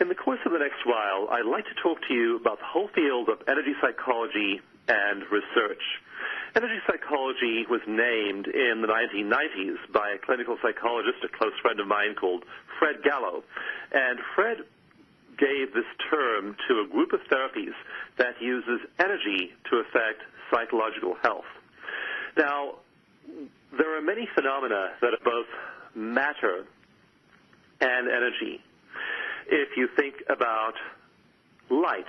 In the course of the next while, I'd like to talk to you about the whole field of energy psychology and research. Energy psychology was named in the 1990s by a clinical psychologist, a close friend of mine called Fred Gallo. And Fred gave this term to a group of therapies that uses energy to affect psychological health. Now, there are many phenomena that are both matter and energy. If you think about light,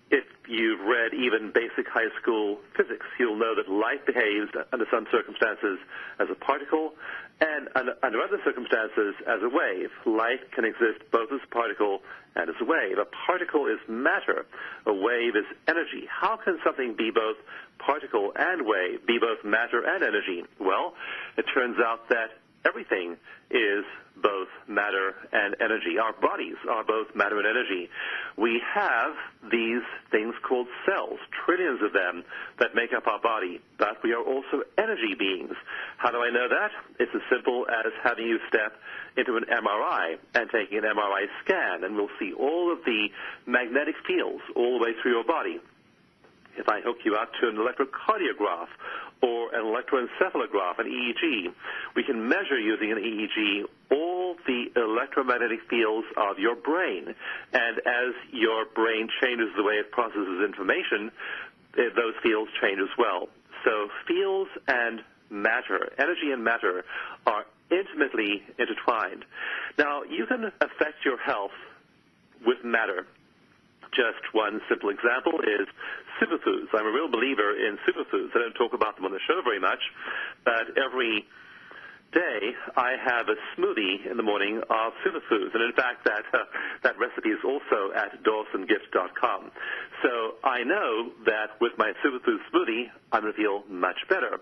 if you've read even basic high school physics, you'll know that light behaves under some circumstances as a particle and under other circumstances as a wave. Light can exist both as a particle and as a wave. A particle is matter. A wave is energy. How can something be both particle and wave, be both matter and energy? Well, it turns out that everything is both matter and energy. Our bodies are both matter and energy. We have these things called cells, trillions of them, that make up our body, but we are also energy beings. How do I know that? It's as simple as having you step into an MRI and taking an MRI scan, and we'll see all of the magnetic fields all the way through your body. If I hook you up to an electrocardiograph or an electroencephalograph, an EEG, we can measure using an EEG all the electromagnetic fields of your brain. And as your brain changes the way it processes information, those fields change as well. So fields and matter, energy and matter, are intimately intertwined. Now, you can affect your health with matter. Just one simple example is superfoods. I'm a real believer in superfoods. I don't talk about them on the show very much, but every day I have a smoothie in the morning of superfoods. And in fact, that recipe is also at DawsonGift.com. So I know that with my superfood smoothie, I'm going to feel much better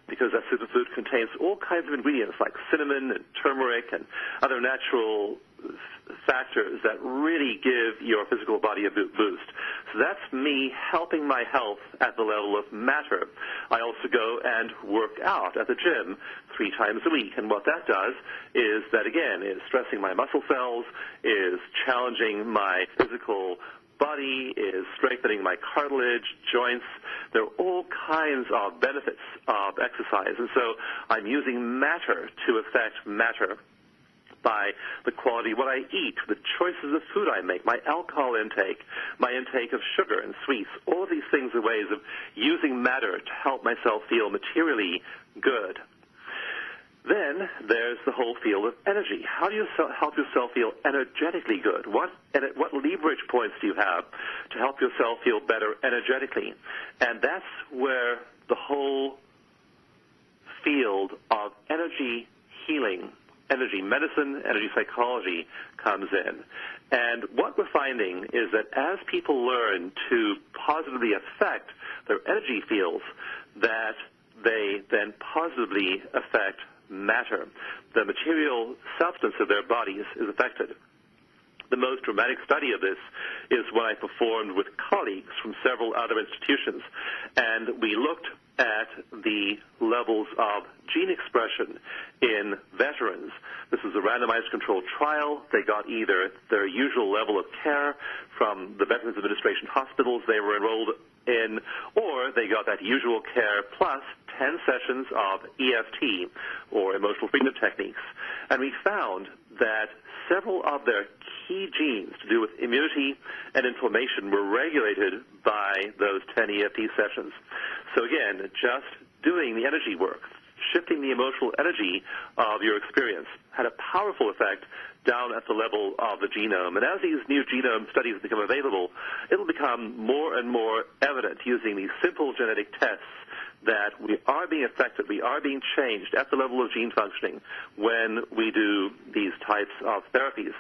because that superfood contains all kinds of ingredients like cinnamon and turmeric and other natural factors that really give your physical body a boost. So that's me helping my health at the level of matter. I also go and work out at the gym 3 times a week, and what that does is that, again, is stressing my muscle cells, is challenging my physical body, is strengthening my cartilage, joints. There are all kinds of benefits of exercise, and so I'm using matter to affect matter by the quality of what I eat, the choices of food I make, my alcohol intake, my intake of sugar and sweets. All of these things are ways of using matter to help myself feel materially good. Then there's the whole field of energy. How do you help yourself feel energetically good? What leverage points do you have to help yourself feel better energetically? And that's where the whole field of energy healing, energy medicine, energy psychology comes in. And what we're finding is that as people learn to positively affect their energy fields, that they then positively affect matter. The material substance of their bodies is affected. The most dramatic study of this is one I performed with colleagues from several other institutions, and we looked at the levels of gene expression in veterans. This was a randomized controlled trial. They got either their usual level of care from the Veterans Administration hospitals they were enrolled in, or they got that usual care plus 10 sessions of EFT, or emotional freedom techniques. And we found that several of their key genes to do with immunity and inflammation were regulated by those 10 EFT sessions. So again, just doing the energy work, shifting the emotional energy of your experience, had a powerful effect down at the level of the genome. And as these new genome studies become available, it'll become more and more evident using these simple genetic tests that we are being affected, we are being changed at the level of gene functioning when we do these types of therapies.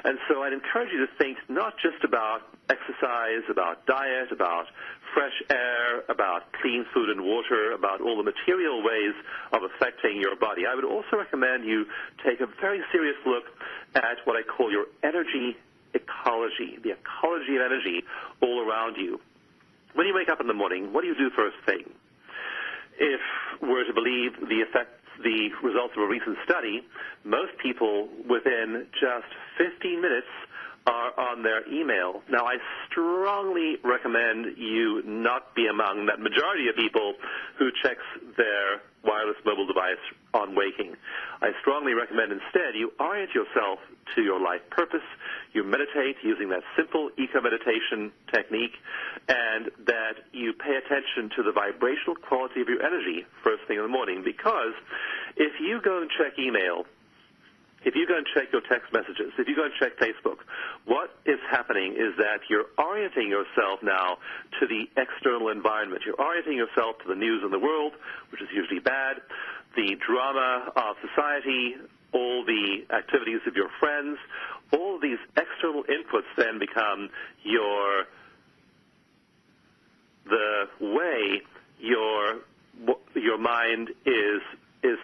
And so I'd encourage you to think not just about exercise, about diet, about fresh air, about clean food and water, about all the material ways of affecting your body. I would also recommend you take a very serious look at what I call your energy ecology, the ecology of energy all around you. When you wake up in the morning, what do you do first thing? If we're to believe the results of a recent study, most people within just 15 minutes are on their email. Now, I strongly recommend you not be among that majority of people who checks their wireless mobile device on waking. I strongly recommend instead you orient yourself to your life purpose, you meditate using that simple eco-meditation technique, and that you pay attention to the vibrational quality of your energy first thing in the morning. Because if you go and check email, if you go and check your text messages, if you go and check Facebook, what is happening is that you're orienting yourself now to the external environment. You're orienting yourself to the news in the world, which is usually bad, the drama of society, all the activities of your friends. All of these external inputs then become the way your mind is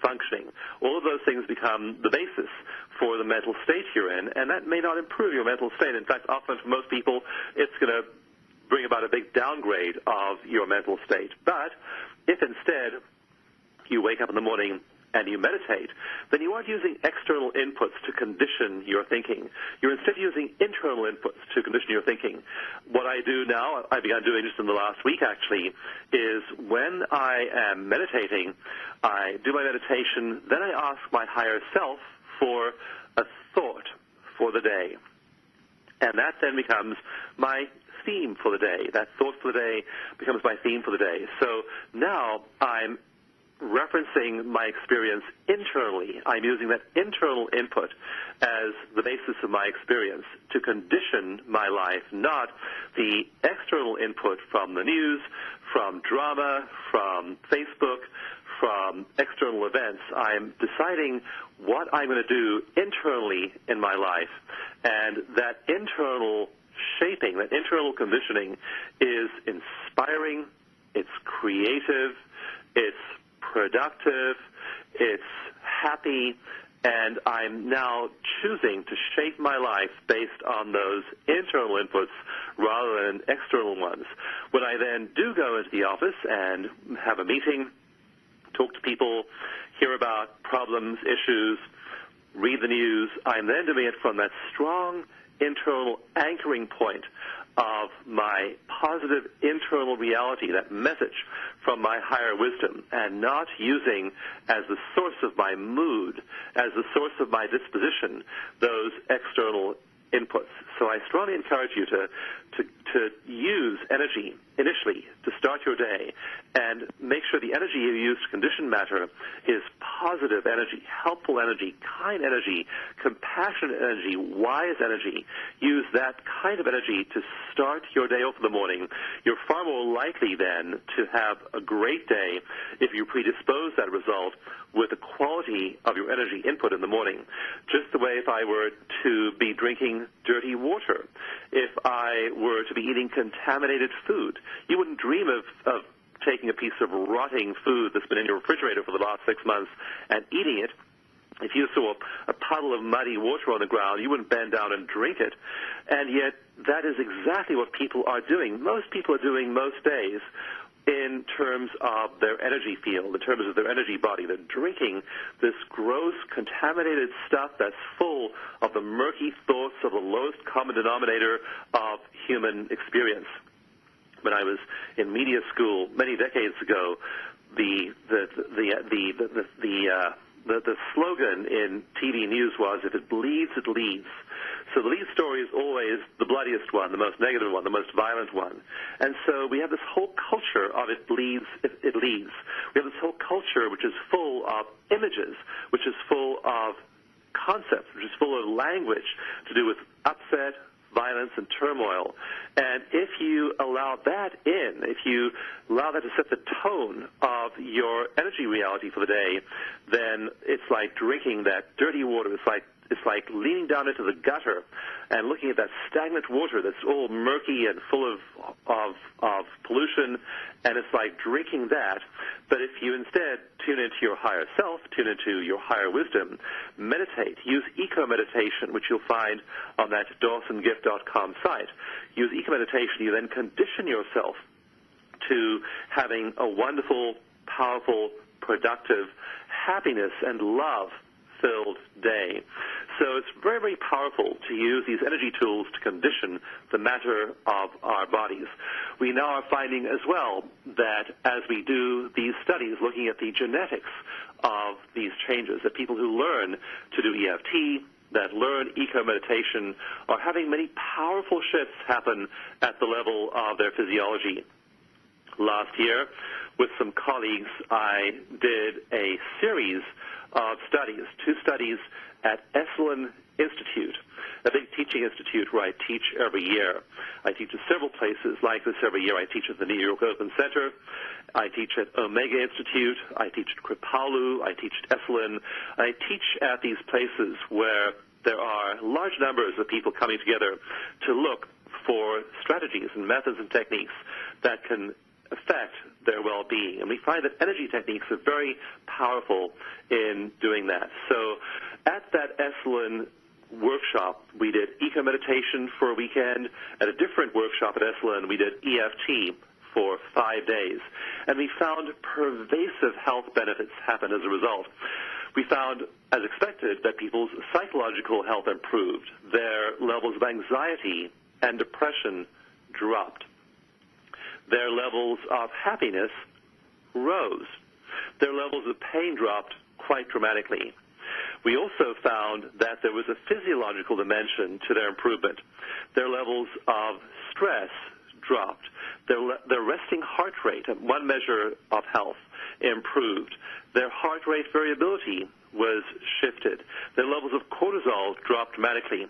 functioning. All of those things become the basis for the mental state you're in, and that may not improve your mental state. In fact, often for most people, it's going to bring about a big downgrade of your mental state. But if instead you wake up in the morning and you meditate, then you aren't using external inputs to condition your thinking. You're instead using internal inputs to condition your thinking. What I do now, I began doing just in the last week actually, is when I am meditating, I do my meditation, then I ask my higher self for a thought for the day. And that then becomes my theme for the day. That thought for the day becomes my theme for the day. So now I'm referencing my experience internally. I'm using that internal input as the basis of my experience to condition my life, not the external input from the news, from drama, from Facebook, from external events. I'm deciding what I'm going to do internally in my life, and that internal shaping, that internal conditioning is inspiring, it's creative, it's productive, it's happy, and I'm now choosing to shape my life based on those internal inputs rather than external ones. When I then do go into the office and have a meeting, talk to people, hear about problems, issues, read the news, I'm then doing it from that strong internal anchoring point of my positive internal reality, that message from my higher wisdom, and not using as the source of my mood, as the source of my disposition, those external inputs. So I strongly encourage you to use energy initially to start your day, and make sure the energy you use to condition matter is positive energy, helpful energy, kind energy, compassionate energy, wise energy. Use that kind of energy to start your day off in the morning. You're far more likely then to have a great day if you predispose that result with the quality of your energy input in the morning. Just the way if I were to be drinking dirty water, if I were to be eating contaminated food, you wouldn't dream of taking a piece of rotting food that's been in your refrigerator for the last 6 months and eating it. If you saw a puddle of muddy water on the ground, you wouldn't bend down and drink it. And yet that is exactly what people are doing. Most people are doing most days in terms of their energy field, in terms of their energy body. They're drinking this gross, contaminated stuff that's full of the murky thoughts of the lowest common denominator of human experience. When I was in media school many decades ago, the slogan in TV news was, "If it bleeds, it leads." So the lead story is always the bloodiest one, the most negative one, the most violent one. And so we have this whole culture of it bleeds, it leads. We have this whole culture which is full of images, which is full of concepts, which is full of language to do with upset, violence, and turmoil. And if you allow that in, if you allow that to set the tone of your energy reality for the day, then it's like drinking that dirty water. It's like leaning down into the gutter and looking at that stagnant water that's all murky and full of pollution, and it's like drinking that. But if you instead tune into your higher self, tune into your higher wisdom, meditate, use eco-meditation, which you'll find on that DawsonGift.com site. Use eco-meditation, you then condition yourself to having a wonderful, powerful, productive happiness and love filled day. So it's very, very powerful to use these energy tools to condition the matter of our bodies. We now are finding as well that as we do these studies looking at the genetics of these changes, that people who learn to do EFT, that learn eco-meditation, are having many powerful shifts happen at the level of their physiology. Last year, with some colleagues, I did a series of studies, 2 studies at Esalen Institute, a big teaching institute where I teach every year. I teach at several places like this every year. I teach at the New York Open Center. I teach at Omega Institute. I teach at Kripalu. I teach at Esalen. I teach at these places where there are large numbers of people coming together to look for strategies and methods and techniques that can affect their well-being. And we find that energy techniques are very powerful in doing that. So at that Esalen workshop, we did eco-meditation for a weekend. At a different workshop at Esalen, we did EFT for 5 days. And we found pervasive health benefits happen as a result. We found, as expected, that people's psychological health improved. Their levels of anxiety and depression dropped. Their levels of happiness rose. Their levels of pain dropped quite dramatically. We also found that there was a physiological dimension to their improvement. Their levels of stress dropped. Their resting heart rate, one measure of health, improved. Their heart rate variability was shifted. Their levels of cortisol dropped dramatically.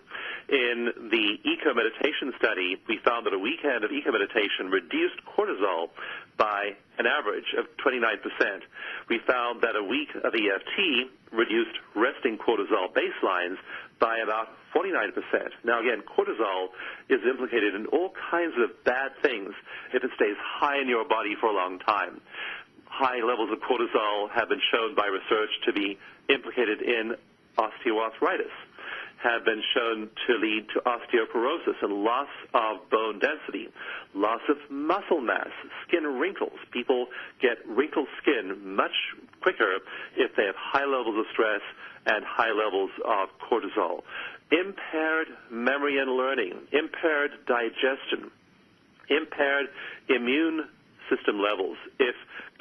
In the eco-meditation study, we found that a weekend of eco-meditation reduced cortisol by an average of 29%. We found that a week of EFT reduced resting cortisol baselines by about 49%. Now, again, cortisol is implicated in all kinds of bad things if it stays high in your body for a long time. High levels of cortisol have been shown by research to be implicated in osteoarthritis, have been shown to lead to osteoporosis and loss of bone density, loss of muscle mass, skin wrinkles. People get wrinkled skin much quicker if they have high levels of stress and high levels of cortisol. Impaired memory and learning, impaired digestion, impaired immune system levels. If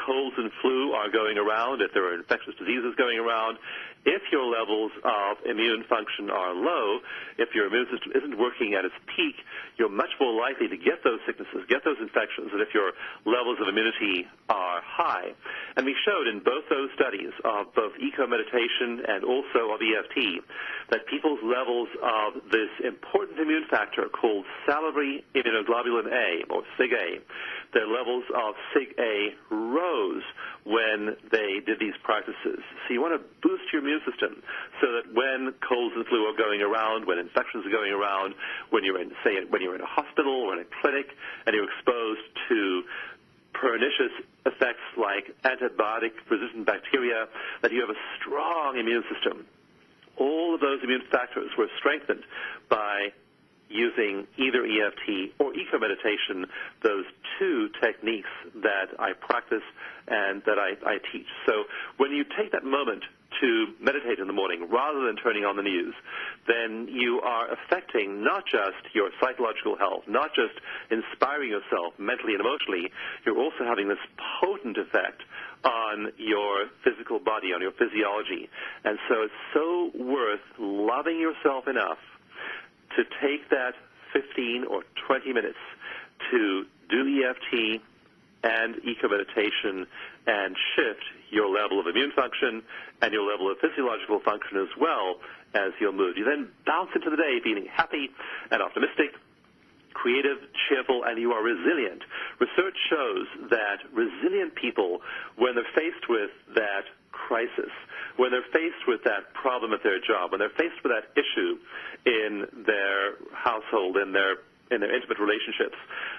colds and flu are going around, if there are infectious diseases going around, if your levels of immune function are low, if your immune system isn't working at its peak, you're much more likely to get those sicknesses, get those infections, than if your levels of immunity are high. And we showed in both those studies of both eco-meditation and also of EFT that people's levels of this important immune factor called salivary immunoglobulin A, or SIG-A, their levels of SIG-A rose when they did these practices. So you want to boost your immune system so that when colds and flu are going around, when infections are going around, when you're in, say, when you're in a hospital or in a clinic and you're exposed to pernicious effects like antibiotic-resistant bacteria, that you have a strong immune system. All of those immune factors were strengthened by using either EFT or eco-meditation, those 2 techniques that I practice and that I teach. So when you take that moment to meditate in the morning rather than turning on the news, then you are affecting not just your psychological health, not just inspiring yourself mentally and emotionally, you're also having this potent effect on your physical body, on your physiology. And so it's so worth loving yourself enough to take that 15 or 20 minutes to do EFT and eco-meditation and shift your level of immune function and your level of physiological function as well as your mood. You then bounce into the day feeling happy and optimistic, creative, cheerful, and you are resilient. Research shows that resilient people, when they're faced with that crisis, when they're faced with that problem at their job, when they're faced with that issue in their household, in their intimate relationships,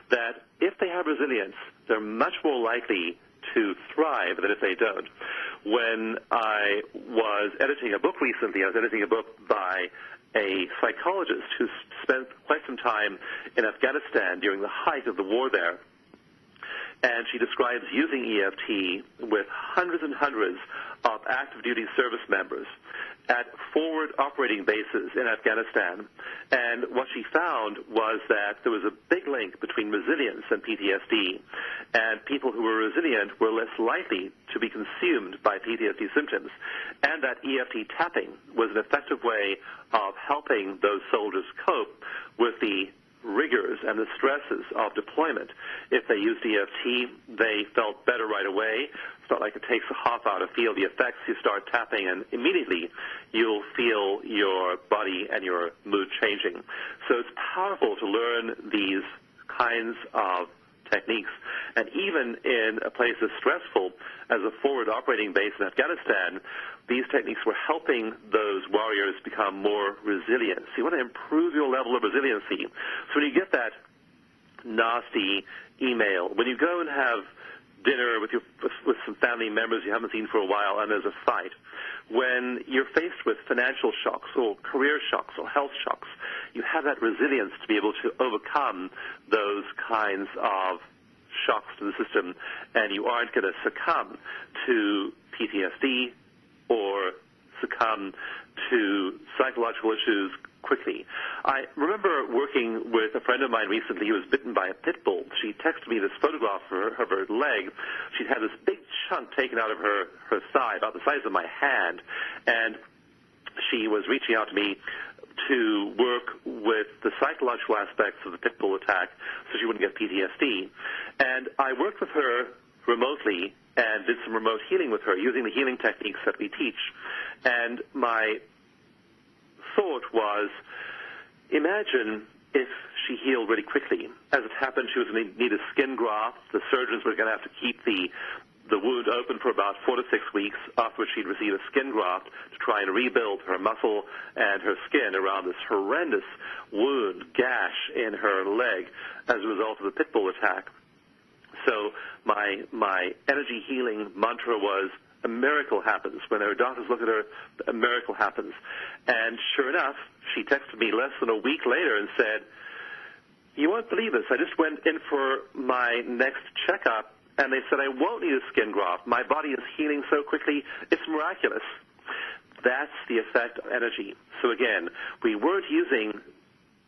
that if they have resilience, they're much more likely to thrive than if they don't. When I was editing a book recently, I was editing a book by a psychologist who spent quite some time in Afghanistan during the height of the war there. and she describes using EFT with hundreds and hundreds of active duty service members at forward operating bases in Afghanistan. And what she found was that there was a big link between resilience and PTSD, and people who were resilient were less likely to be consumed by PTSD symptoms, and that EFT tapping was an effective way of helping those soldiers cope with the rigors and the stresses of deployment. If they used EFT, they felt better right away. It's not like it takes a half hour to feel the effects. You start tapping, and immediately you'll feel your body and your mood changing. So it's powerful to learn these kinds of techniques. And even in a place as stressful as a forward operating base in Afghanistan, these techniques were helping those warriors become more resilient. So you want to improve your level of resiliency. So when you get that nasty email, when you go and have dinner with some family members you haven't seen for a while and there's a fight, when you're faced with financial shocks or career shocks or health shocks, you have that resilience to be able to overcome those kinds of shocks to the system, and you aren't going to succumb to PTSD or succumb to psychological issues quickly. I remember working with a friend of mine recently who was bitten by a pit bull. She texted me this photograph of her leg. She'd had this big chunk taken out of her thigh, about the size of my hand, and she was reaching out to me to work with the psychological aspects of the pit bull attack so she wouldn't get PTSD. And I worked with her remotely and did some remote healing with her using the healing techniques that we teach. And my thought was, imagine if she healed really quickly. As it happened, she was going to need a skin graft. The surgeons were going to have to keep the wound open for about 4 to 6 weeks, after which she'd receive a skin graft to try and rebuild her muscle and her skin around this horrendous wound, gash in her leg as a result of the pit bull attack. So my energy healing mantra was, a miracle happens. When her doctors look at her, a miracle happens. And sure enough, she texted me less than a week later and said, you won't believe this. I just went in for my next checkup, and they said I won't need a skin graft. My body is healing so quickly, it's miraculous. That's the effect of energy. So again, we weren't using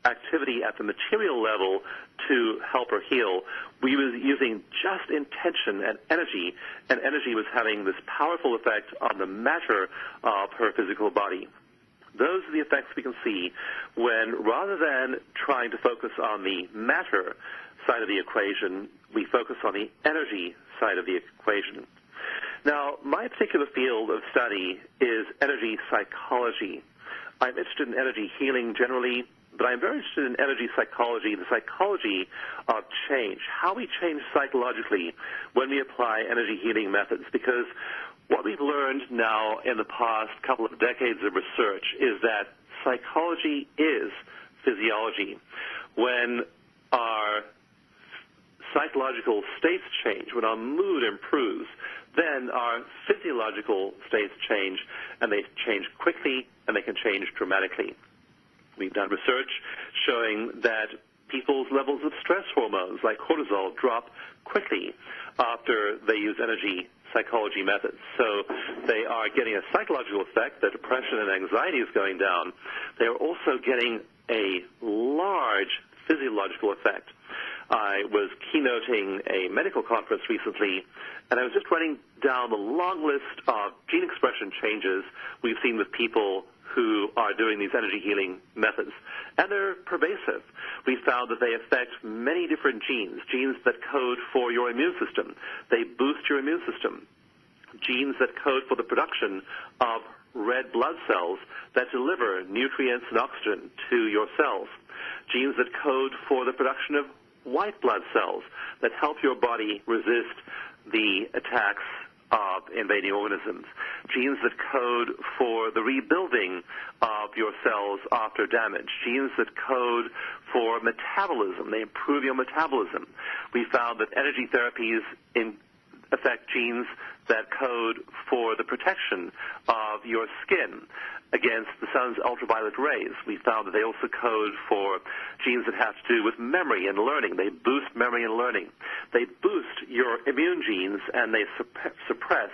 activity at the material level to help her heal. We were using just intention and energy was having this powerful effect on the matter of her physical body. Those are the effects we can see when, rather than trying to focus on the matter side of the equation, we focus on the energy side of the equation. Now, my particular field of study is energy psychology. I'm interested in energy healing generally, but I'm very interested in energy psychology, the psychology of change, how we change psychologically when we apply energy healing methods, because what we've learned now in the past couple of decades of research is that psychology is physiology. When our psychological states change, when our mood improves, then our physiological states change, and they change quickly, and they can change dramatically. We've done research showing that people's levels of stress hormones, like cortisol, drop quickly after they use energy psychology methods. So they are getting a psychological effect, that depression and anxiety is going down. They are also getting a large physiological effect. I was keynoting a medical conference recently, and I was just writing down the long list of gene expression changes we've seen with people who are doing these energy healing methods. And they're pervasive. We found that they affect many different genes, genes that code for your immune system. They boost your immune system. Genes that code for the production of red blood cells that deliver nutrients and oxygen to your cells. Genes that code for the production of white blood cells that help your body resist the attacks of invading organisms. Genes that code for the rebuilding of your cells after damage. Genes that code for metabolism. They improve your metabolism. We found that energy therapies affect genes that code for the protection of your skin against the sun's ultraviolet rays. We found that they also code for genes that have to do with memory and learning. They boost memory and learning. They boost your immune genes, and they suppress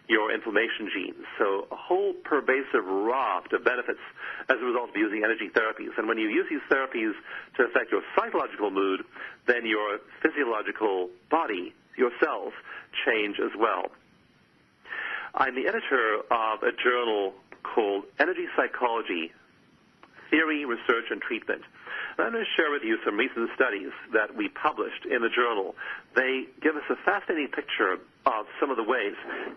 your inflammation genes. So a whole pervasive raft of benefits as a result of using energy therapies. And when you use these therapies to affect your psychological mood, then your physiological body, your cells, change as well. I'm the editor of a journal called Energy Psychology, Theory, Research, and Treatment. And I'm going to share with you some recent studies that we published in the journal. They give us a fascinating picture of some of the ways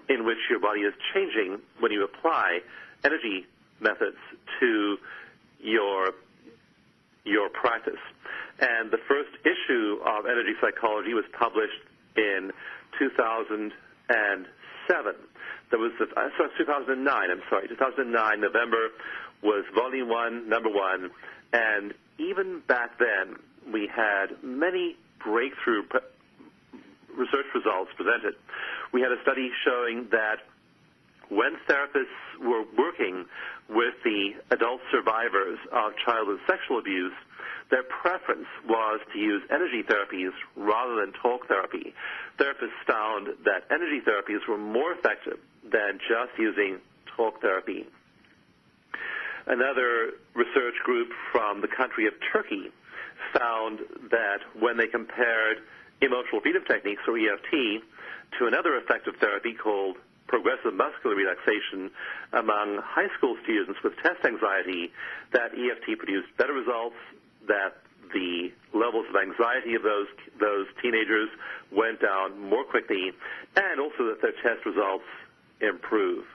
in which your body is changing when you apply energy methods to your practice. And the first issue of Energy Psychology was published in 2007. That was 2009. 2009, November was Volume 1, Number 1, and even back then we had many breakthrough research results presented. We had a study showing that when therapists were working with the adult survivors of childhood sexual abuse, their preference was to use energy therapies rather than talk therapy. Therapists found that energy therapies were more effective than just using talk therapy. Another research group from the country of Turkey found that when they compared emotional freedom techniques, or EFT, to another effective therapy called progressive muscular relaxation among high school students with test anxiety, that EFT produced better results, that the levels of anxiety of those teenagers went down more quickly, and also that their test results improve.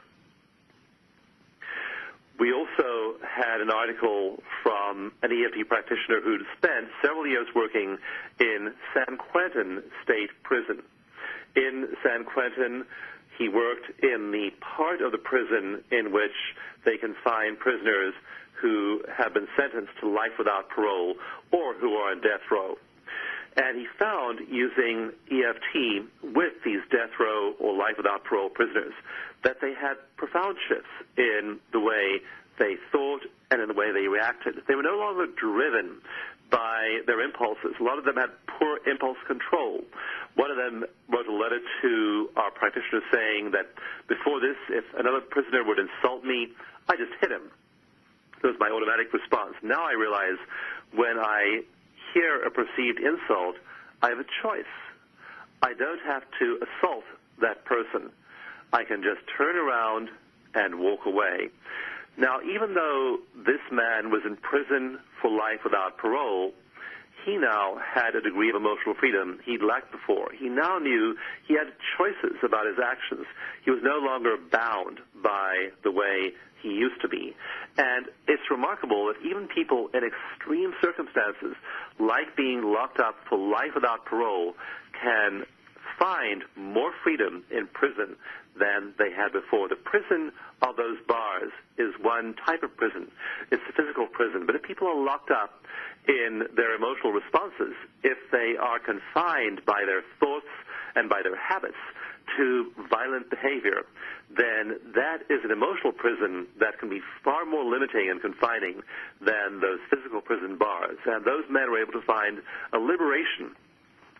We also had an article from an EFT practitioner who'd spent several years working in San Quentin State Prison. In San Quentin, he worked in the part of the prison in which they confine prisoners who have been sentenced to life without parole or who are on death row. And he found, using EFT with these death row or life without parole prisoners, that they had profound shifts in the way they thought and in the way they reacted. They were no longer driven by their impulses. A lot of them had poor impulse control. One of them wrote a letter to our practitioner saying that before this, if another prisoner would insult me, I just hit him. That was my automatic response. Now I realize when I hear a perceived insult, I have a choice. I don't have to assault that person. I can just turn around and walk away. Now, even though this man was in prison for life without parole, he now had a degree of emotional freedom he'd lacked before. He now knew he had choices about his actions. He was no longer bound by the way he used to be. And it's remarkable that even people in extreme circumstances, like being locked up for life without parole, can find more freedom in prison than they had before. The prison of those bars is one type of prison. It's the physical prison. But if people are locked up in their emotional responses, if they are confined by their thoughts and by their habits to violent behavior, then that is an emotional prison that can be far more limiting and confining than those physical prison bars. And those men were able to find a liberation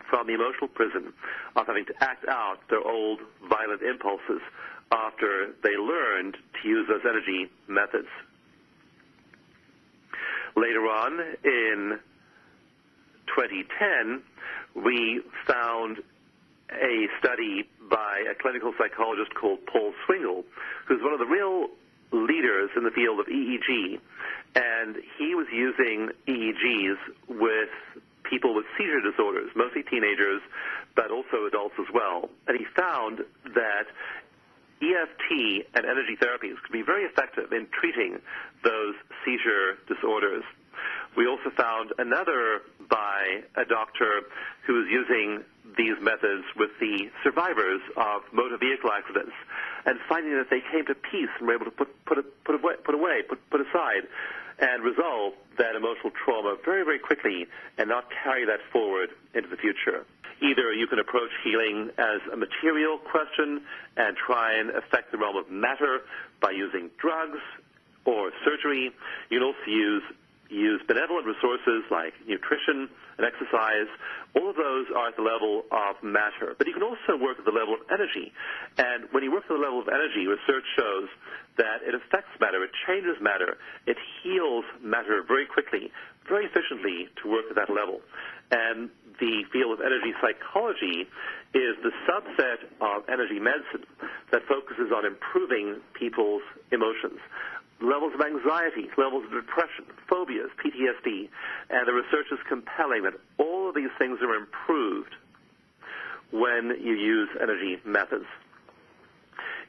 from the emotional prison of having to act out their old violent impulses after they learned to use those energy methods. Later on, in 2010, we found a study by a clinical psychologist called Paul Swingle, who's one of the real leaders in the field of EEG, and he was using EEGs with people with seizure disorders, mostly teenagers, but also adults as well. And he found that EFT and energy therapies could be very effective in treating those seizure disorders. We also found another by a doctor who was using these methods with the survivors of motor vehicle accidents, and finding that they came to peace and were able to put aside and resolve that emotional trauma very, very quickly and not carry that forward into the future. Either you can approach healing as a material question and try and affect the realm of matter by using drugs or surgery. You can also use benevolent resources like nutrition and exercise. All of those are at the level of matter. But you can also work at the level of energy. And when you work at the level of energy, research shows that it affects matter, it changes matter, it heals matter very quickly, very efficiently to work at that level. And the field of energy psychology is the subset of energy medicine that focuses on improving people's emotions, levels of anxiety, levels of depression, phobias, PTSD, and the research is compelling that all of these things are improved when you use energy methods.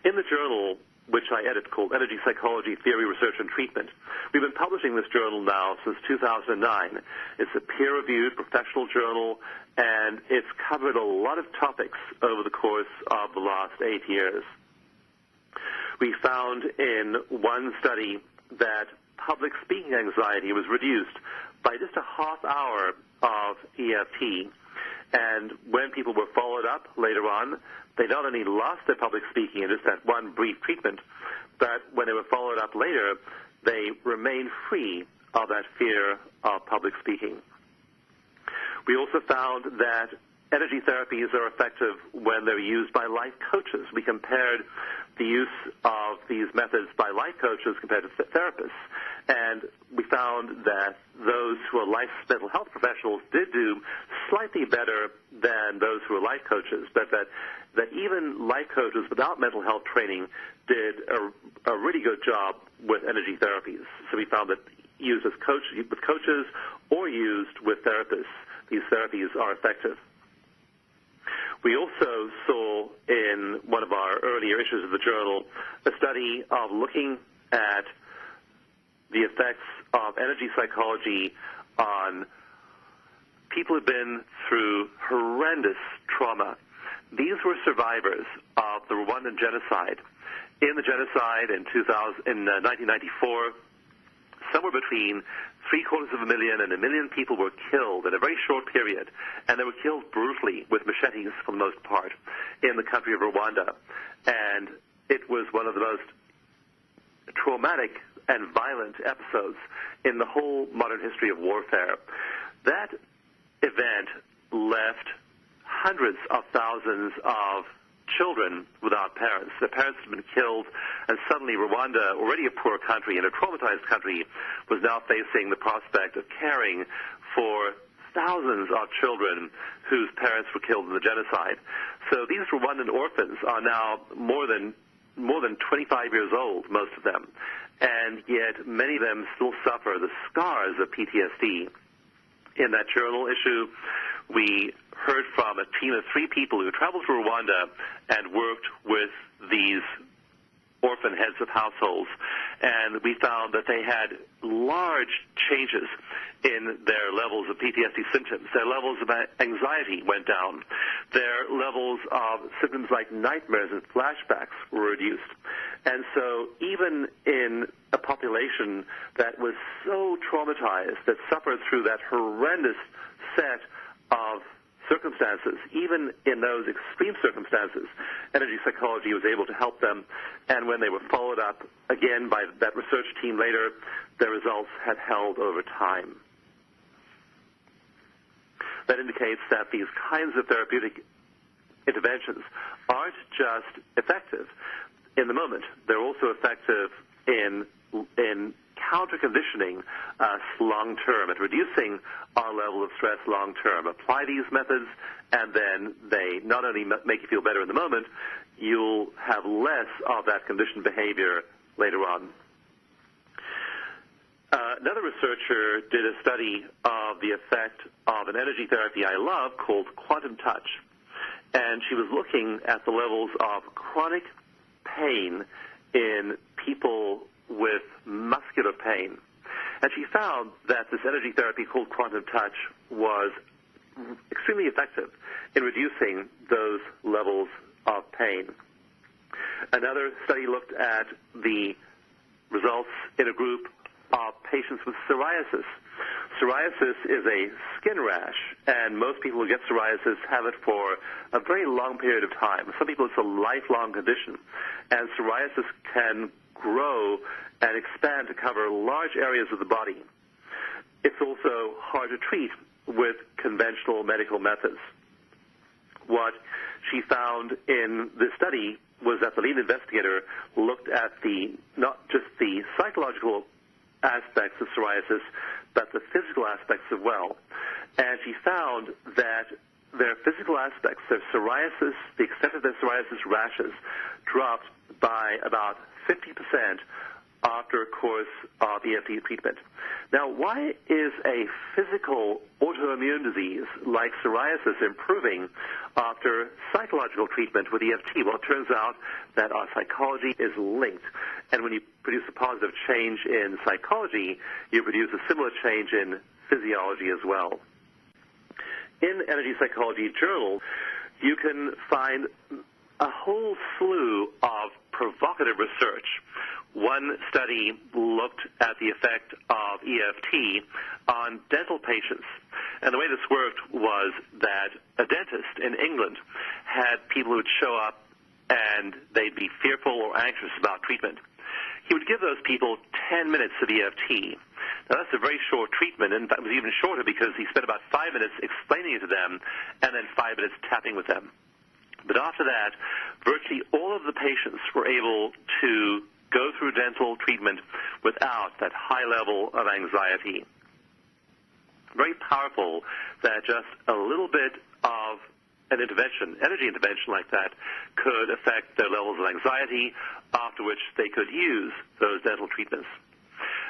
In the journal, which I edit, called Energy Psychology Theory, Research, and Treatment, we've been publishing this journal now since 2009. It's a peer-reviewed professional journal, and it's covered a lot of topics over the course of the last 8 years. We found in one study that public speaking anxiety was reduced by just a half hour of EFT. And when people were followed up later on, they not only lost their public speaking in just that one brief treatment, but when they were followed up later, they remained free of that fear of public speaking. We also found that energy therapies are effective when they're used by life coaches. We compared the use of these methods by life coaches compared to therapists, and we found that those who are life mental health professionals did do slightly better than those who are life coaches, but that even life coaches without mental health training did a really good job with energy therapies. So we found that used with coaches or used with therapists, these therapies are effective. We also saw in one of our earlier issues of the journal a study of looking at the effects of energy psychology on people who've been through horrendous trauma. These were survivors of the Rwandan genocide. In the genocide in 1994, somewhere between 750,000 and 1 million people were killed in a very short period, and they were killed brutally with machetes for the most part in the country of Rwanda. And it was one of the most traumatic and violent episodes in the whole modern history of warfare. That event left hundreds of thousands of children without parents. Their parents had been killed, and suddenly Rwanda, already a poor country and a traumatized country, was now facing the prospect of caring for thousands of children whose parents were killed in the genocide. So these Rwandan orphans are now more than 25 years old, most of them, and yet many of them still suffer the scars of PTSD. In that journal issue, we heard from a team of 3 people who traveled to Rwanda and worked with these orphan heads of households, and we found that they had large changes in their levels of PTSD symptoms. Their levels of anxiety went down. Their levels of symptoms like nightmares and flashbacks were reduced. And so even in a population that was so traumatized, that suffered through that horrendous set of circumstances, even in those extreme circumstances, energy psychology was able to help them. And when they were followed up again by that research team later, their results had held over time. That indicates that these kinds of therapeutic interventions aren't just effective in the moment. They're also effective in counter-conditioning us long-term, at reducing our level of stress long-term. Apply these methods, and then they not only make you feel better in the moment, you'll have less of that conditioned behavior later on. Another researcher did a study of the effect of an energy therapy I love called Quantum Touch, and she was looking at the levels of chronic pain in people with muscular pain. And she found that this energy therapy called Quantum Touch was extremely effective in reducing those levels of pain. Another study looked at the results in a group of patients with psoriasis. Psoriasis is a skin rash, and most people who get psoriasis have it for a very long period of time. Some people, it's a lifelong condition, and psoriasis can grow and expand to cover large areas of the body. It's also hard to treat with conventional medical methods. What she found in this study was that the lead investigator looked at not just the psychological aspects of psoriasis, but the physical aspects as well. And she found that their physical aspects, their psoriasis, the extent of their psoriasis rashes, dropped by about 50% after a course of EFT treatment. Now, why is a physical autoimmune disease like psoriasis improving after psychological treatment with EFT? Well, it turns out that our psychology is linked. And when you produce a positive change in psychology, you produce a similar change in physiology as well. In Energy Psychology Journal, you can find a whole slew of provocative research. One study looked at the effect of EFT on dental patients. And the way this worked was that a dentist in England had people who would show up and they'd be fearful or anxious about treatment. He would give those people 10 minutes of EFT. Now, that's a very short treatment. In fact, it was even shorter because he spent about 5 minutes explaining it to them and then 5 minutes tapping with them. But after that, virtually all of the patients were able to go through dental treatment without that high level of anxiety. Very powerful that just a little bit of an intervention, energy intervention like that, could affect their levels of anxiety, after which they could use those dental treatments.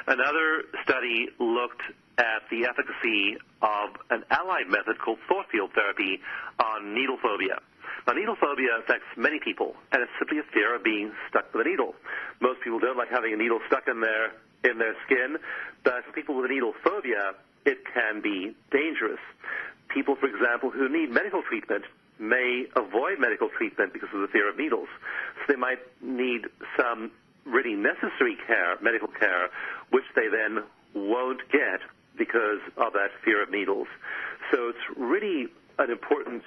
Another study looked at the efficacy of an allied method called thought field therapy on needle phobia. Now, needle phobia affects many people, and it's simply a fear of being stuck with a needle. Most people don't like having a needle stuck in their skin, but for people with a needle phobia, it can be dangerous. People, for example, who need medical treatment may avoid medical treatment because of the fear of needles. So they might need some really necessary care, medical care, which they then won't get because of that fear of needles. So it's really an important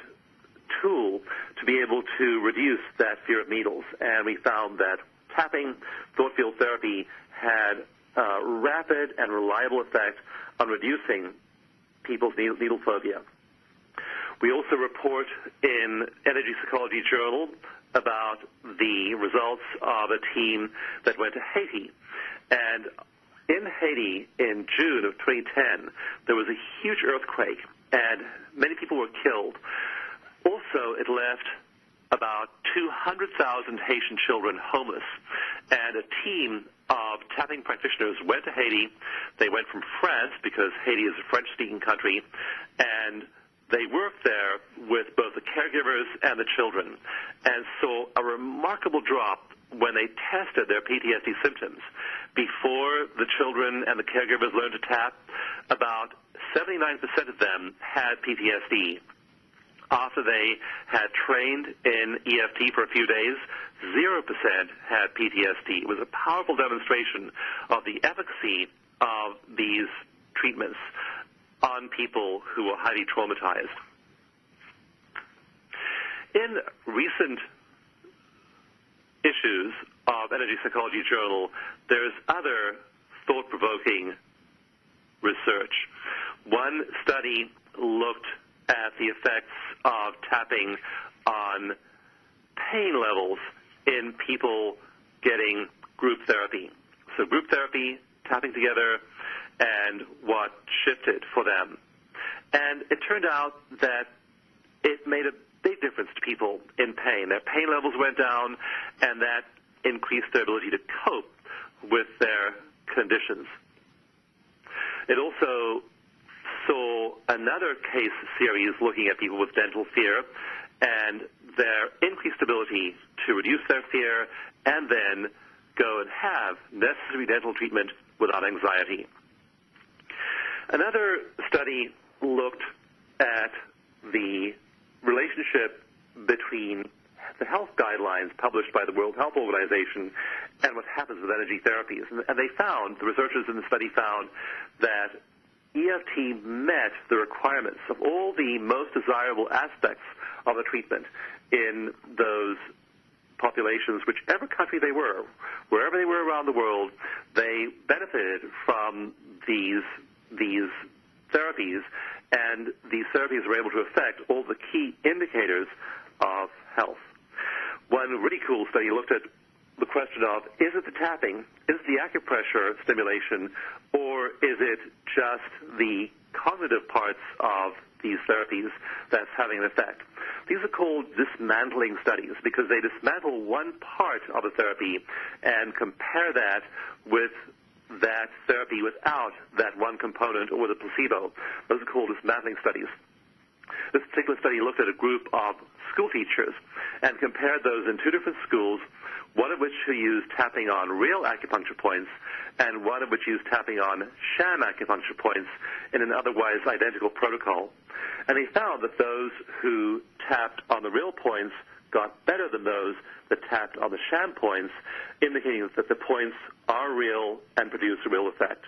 tool to be able to reduce that fear of needles. And we found that tapping, thought field therapy, had a rapid and reliable effect on reducing people's needle phobia. We also report in Energy Psychology Journal about the results of a team that went to Haiti. And in Haiti, in June of 2010, there was a huge earthquake, and many people were killed. Also, it left about 200,000 Haitian children homeless, and a team of tapping practitioners went to Haiti. They went from France, because Haiti is a French-speaking country, and they worked there with both the caregivers and the children, and saw a remarkable drop when they tested their PTSD symptoms. Before the children and the caregivers learned to tap, about 79% of them had PTSD. After they had trained in EFT for a few days, 0% had PTSD. It was a powerful demonstration of the efficacy of these treatments on people who were highly traumatized. In recent issues of Energy Psychology Journal, there's other thought-provoking research. One study looked at the effects of tapping on pain levels in people getting group therapy. So group therapy, tapping together, and what shifted for them. And it turned out that it made a big difference to people in pain. Their pain levels went down, and that increased their ability to cope with their conditions. It also saw another case series looking at people with dental fear and their increased ability to reduce their fear and then go and have necessary dental treatment without anxiety. Another study looked at the relationship between the health guidelines published by the World Health Organization and what happens with energy therapies. And they found, the researchers in the study found, that EFT met the requirements of all the most desirable aspects of the treatment in those populations, whichever country they were, wherever they were around the world, they benefited from these therapies, and these therapies were able to affect all the key indicators of health. One really cool study looked at the question of, is it the tapping, is it the acupressure stimulation, or is it just the cognitive parts of these therapies that's having an effect? These are called dismantling studies because they dismantle one part of a therapy and compare that with that therapy without that one component or with a placebo. Those are called dismantling studies. This particular study looked at a group of school teachers and compared those in two different schools, one of which used tapping on real acupuncture points and one of which used tapping on sham acupuncture points in an otherwise identical protocol. And they found that those who tapped on the real points got better than those that tapped on the sham points, indicating that the points are real and produce a real effect.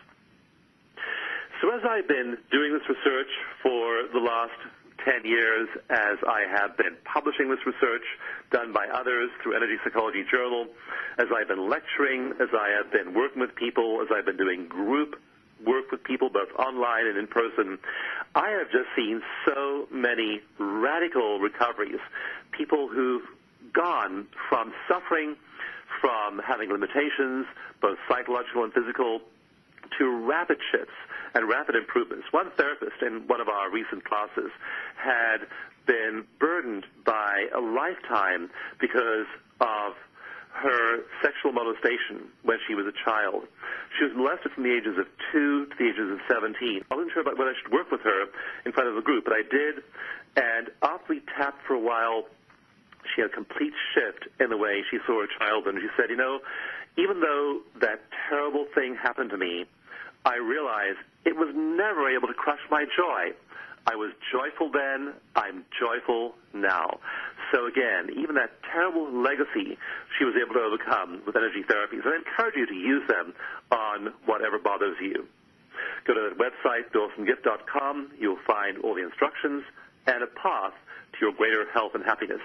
So as I've been doing this research for the last 10 years, as I have been publishing this research done by others through Energy Psychology Journal, as I've been lecturing, as I have been working with people, as I've been doing group work with people both online and in person, I have just seen so many radical recoveries, people who've gone from suffering, from having limitations, both psychological and physical, to rapid shifts and rapid improvements. One therapist in one of our recent classes had been burdened by a lifetime because of her sexual molestation when she was a child. She was molested from the ages of 2 to the ages of 17. I wasn't sure about whether I should work with her in front of the group, but I did. And after we tapped for a while, she had a complete shift in the way she saw her child. And she said, you know, even though that terrible thing happened to me, I realized it was never able to crush my joy. I was joyful then, I'm joyful now. So again, even that terrible legacy she was able to overcome with energy therapies. And I encourage you to use them on whatever bothers you. Go to that website, DawsonGift.com. You'll find all the instructions and a path to your greater health and happiness.